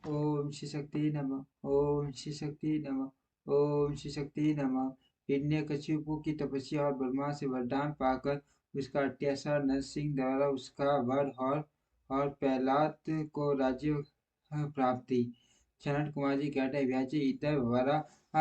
ओम श्री शक्ति नमः। ओम श्री शक्ति नमः। ओम श्री शक्ति नमः। हिरण्यकशिपु की तपस्या और ब्रह्मा से वरदान पाकर उसका अत्याचार नरसिंह द्वारा उसका वध और प्रहलाद को राज्य प्राप्ति। सनत कुमार जी कहते हैं, व्याची इतर वरा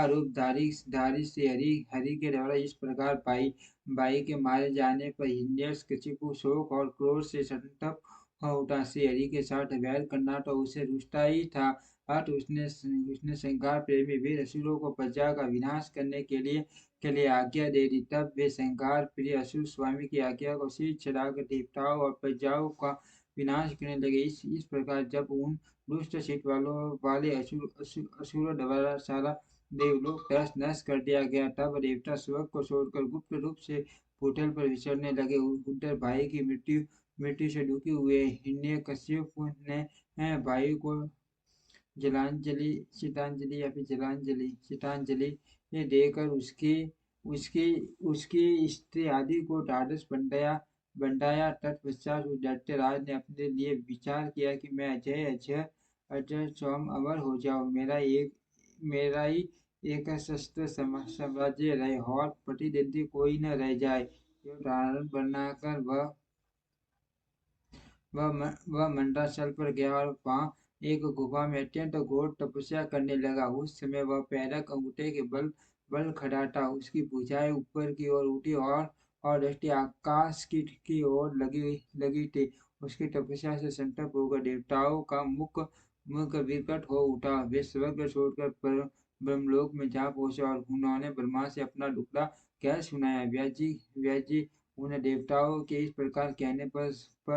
रूप धारी धारी से हरि हरि के द्वारा इस प्रकार बाई के मारे जाने पर हिरण्यकशिपु शोक और क्रोध से संतप्त हो उठा। श्री हरि के साथ वैर करना तो उसे रुचता ही था। अत उसने संहार प्रेमी वीर असुरों को प्रजा का विनाश करने के लिए आज्ञा दे दी। तब वे संहार प्रिय असुर स्वामी की आज्ञा को शीश चढ़ाकर देवताओं और प्रजाओं का विनाश करने लगे। इस प्रकार जब उन दुष्ट चित्त वाले असुरों द्वारा सारा देवलोक तहस नहस कर दिया गया, तब देवता स्वर्ग को छोड़कर गुप्त रूप से भूतल पर विचरने लगे। उधर भाई की मृत्यु से दुखी हुए हिरण्यकशिपु ने भाई को जलांजलि शीतांजलि या फिर जलांजलि शीतांजलि ये देकर उसकी उसकी उसकी स्त्री आदि को ढाढ़स बंधाया। तत्पश्चात उस दैत्यराज ने अपने लिए विचार किया कि मैं अजय अजय अजय स्वयं अमर हो जाऊं, मेरा ही एक शस्त्र साम्राज्य रहे और प्रतिद्वंदी कोई न रह जाए। धारण बनाकर वह मंडराचल पर गया और वहां एक गुफा में अत्यंत घोर तपस्या करने लगा। उस समय वह प्रेरक अंगूठे के बल बल खड़ा था। उसकी भुजाएं ऊपर की ओर उठी और दृष्टि आकाश की ओर लगी लगी थी। उसकी तपस्या से संतप्त होकर देवताओं का मुख विकट हो उठा। वे स्वर्ग छोड़कर ब्रह्मलोक में जा पहुंचे और उन्होंने ब्रह्मा से अपना दुखड़ा कह सुनाया। व्यास जी उन देवताओं के इस प्रकार कहने पर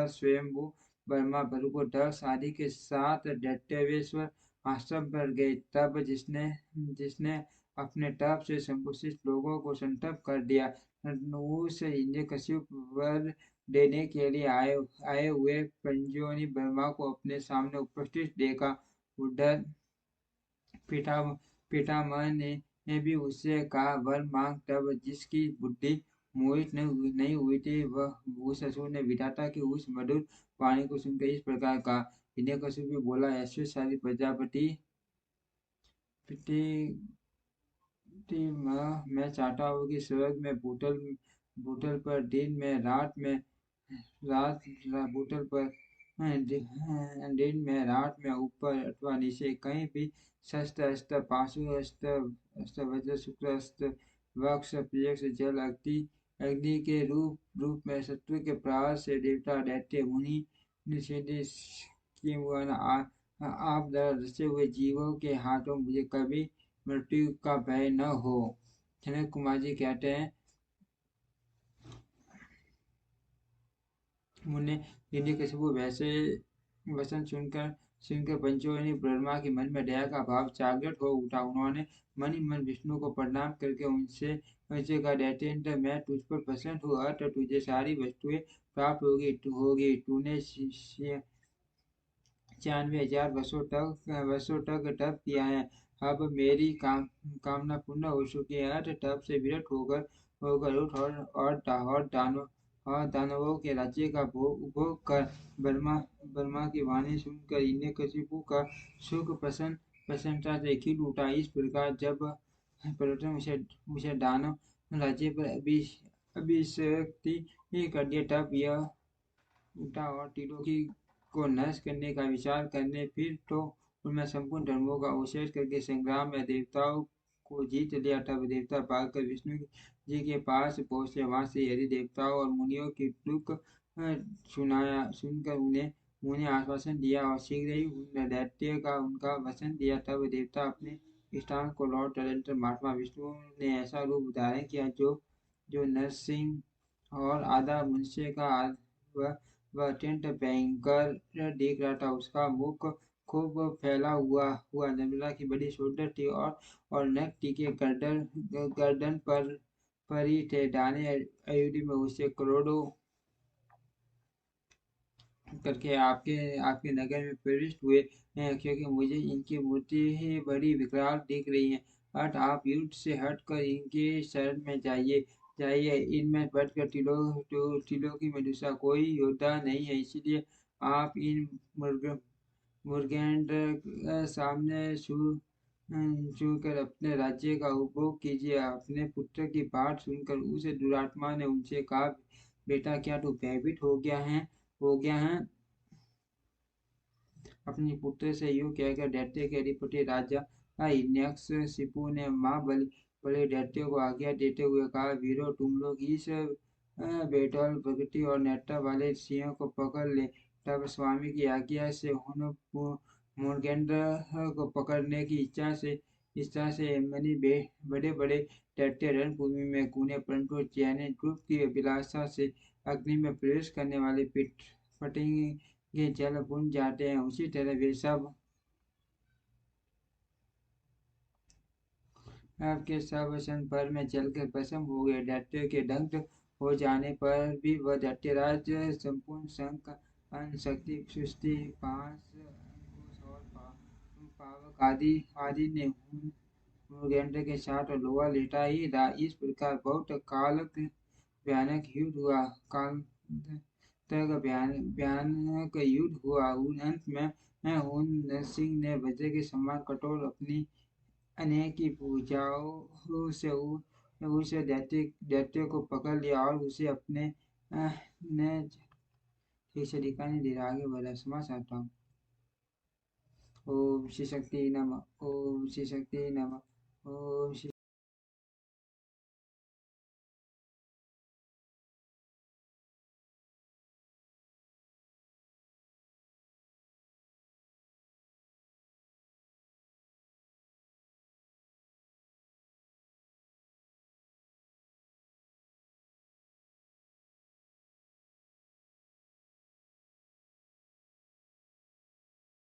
स्वयंभू ब्रह्मा भृगु दक्ष आदि के साथ दैत्यवेश्वर आश्रम पर गए। तब जिसने अपने तप से संकुचित लोगों को संतप्त कर दिया, उस हिरण्यकशिपु वर देने के लिए आए हुए पंजोनी ब्रह्मा को अपने सामने उपस्थित देखा। उधर पिता पितामह ने भी उससे कहा, वर मांग। तब जिसकी बुद्धि मोहित नहीं हुई थी, वह उस असुर ने विधाता की उस मधुर वाणी को सुनकर इस प्रकार कहा। हिरण्यकशिपु बोला, ऐश्वर्यशाली प्रजापति मैं चाहता हूँ कि स्वर्ग में भूतल पर दिन में रात भूतल पर दिन में रात में ऊपर अथवा नीचे कहीं भी शस्त्र अस्त्र पाशु अस्त्र अस्त्र वज्र शुक्र अस्त्र वक्ष प्रियक्ष जल अग्नि के रूप में शत्रु के प्रहार से देवता दैत्य मुनि निषेधि की आप द्वारा रचे हुए जीवों के हाथों मुझे कभी मृत्यु का भय न हो। जनक कुमार जी कहते हैं, मुन्ने हिरण्यकशिपु वैसे वचन सुनकर पंचोनी ब्रह्मा के मन में दया का भाव जागृत हो उठा। उन्होंने मन ही मन विष्णु को प्रणाम करके उनसे कहा, दैत्येंद्र, मैं तुझ पर प्रसन्न हुआ तो तुझे सारी वस्तुएं प्राप्त होगी। तूने 96,000 वर्षों तक तप किया है। अब मेरी कामना पूर्ण हो चुकी है। अतः तप से विरत होकर उठ और दानवों के राज्य का उपभोग कर। ब्रह्मा की वाणी सुनकर हिरण्यकशिपु का सुख प्रसन्नता से खिल उठा। इस प्रकार जब पर्वतन उसे दानव राज्य पर अभिषेक्ति कर दिया, तब यह उठा और त्रिलोकी को नष्ट करने का विचार करने फिर तो उनमें संपूर्ण धर्मों का अवशेष करके संग्राम में देवताओं को जीत लिया। तब देवता भागकर विष्णु जी के पास पहुंचे। वहां से हरि देवताओं और मुनियों की दुख सुनकर उन्हें आश्वासन दिया और शीघ्र ही उन दैत्य का उनका वचन दिया। तब देवता अपने स्थान को लौट तदंतर महात्मा विष्णु ने ऐसा रूप धारण किया जो नरसिंह और आधा मनुष्य का वह अत्यंत भयंकर दिख रहा था। उसका मुख खूब फैला हुआ नर्मदा की बड़ी सुंदर थी और नख टीके गर्दन पर ही थे। दाने अयोध्या में उससे करोड़ों करके आपके नगर में प्रविष्ट हुए हैं, क्योंकि मुझे इनकी मूर्ति ही बड़ी विकराल दिख रही है। अत आप युद्ध से हटकर इनके शरण में जाइए। इनमें बढ़कर त्रिलोकी में दूसरा कोई योद्धा नहीं है, इसलिए आप इन मुर्गेंद्र सामने छू कर अपने राज्य का उपभोग कीजिए। अपने पुत्र की बात सुनकर उस दुरात्मा ने उनसे कहा, बेटा क्या तू भयभीत हो गया है? अपने पुत्र से यूं कहकर दैत्य के अधिपति राजा हिरण्यकशिपु ने मां बलि दैत्य को आज्ञा देते हुए कहा, वीरों तुम लोग इस बेताल प्रकृति और नेत्र वाले सिंह को पकड़ ले। तब स्वामी की आज्ञा से उन मुर्गेंद्र को पकड़ने की इच्छा से मनी बड़े बड़े दैत्य रणभूमि में कूदे, परंतु चैने ध्रुव की अभिलाषा से अग्नि में प्रवेश करने वाले फटेंगे ये जल बुन जाते हैं, उसी तरह वे सब आपके सब सन भर में जलकर भस्म हो गए। दैत्य के दग्ध हो जाने पर भी वह दैत्यराज संपूर्ण संघ शक्ति सृष्टि पास अंकुश और पावक आदि ने मृगेंद्र के साथ लोहा लेटा ही रहा। इस प्रकार बहुत काल भयानक युद्ध हुआ। काल तक भयानक युद्ध हुआ। अंत में उन नरसिंह ने वज्र के समान कठोर अपनी अनेक भुजाओं से उस दैत्य को पकड़ लिया और उसे अपने ने ठीक से दिखाई नहीं दे रहा, आगे बढ़ा समझ आता हूँ। ओम श्री शक्ति नमः। ओम श्री शक्ति नमः। ओम श्री